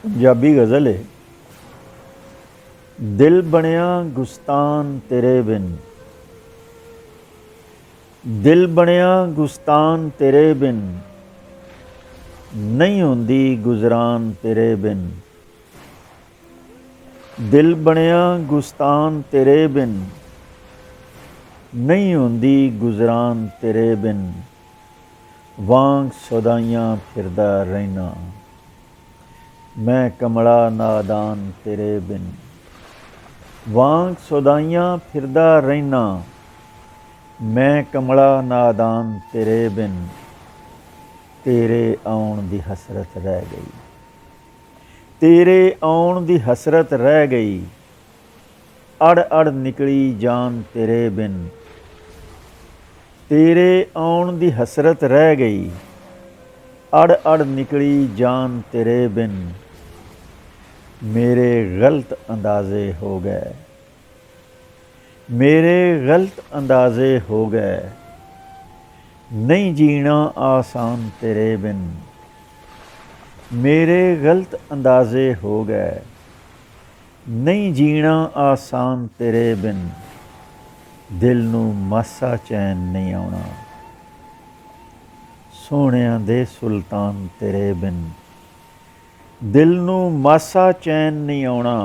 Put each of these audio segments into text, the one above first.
पंजाबी गज़ल है। दिल बनिया गुस्तान तेरे बिन, दिल बनिया गुस्तान तेरे बिन, नहीं होंदी गुजरान तेरे बिन। दिल बनिया गुस्तान तेरे बिन, नहीं होंदी गुजरान तेरे बिन। वांग सौदाइयां फिरदा रहना, मैं कमला नादान तेरे बिन। वांग सौदाइयां फिरदा रहना, मैं कमला नादान तेरे बिन। तेरे आउण दी हसरत रह गई, तेरे आउण दी हसरत रह गई। अड़ अड़ निकली जान तेरे बिन। तेरे आउण दी हसरत रह गई, अड़ अड़ निकली जान तेरे बिन। मेरे गलत अंदाजे हो गए, मेरे गलत अंदाजे हो गए। नहीं जीना आसान तेरे बिन। मेरे गलत अंदाजे हो गए, नहीं जीना आसान तेरे बिन। दिल नू मासा चैन नहीं आउणा, सोहणियां दे सुल्तान तेरे बिन। दिल नू मासा चैन नहीं आउणा,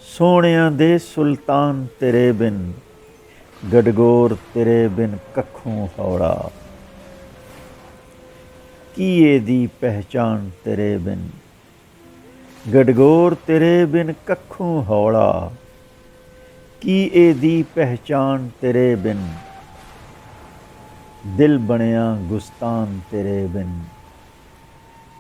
सोहणियां दे सुल्तान तेरे बिन। गडगोर तेरे बिन कखों हौड़ा, की एदी पहचान तेरे बिन। गडगोर तेरे बिन कखों हौड़ा, की एदी पहचान तेरे बिन। दिल बनिया गुस्तान तेरे बिन।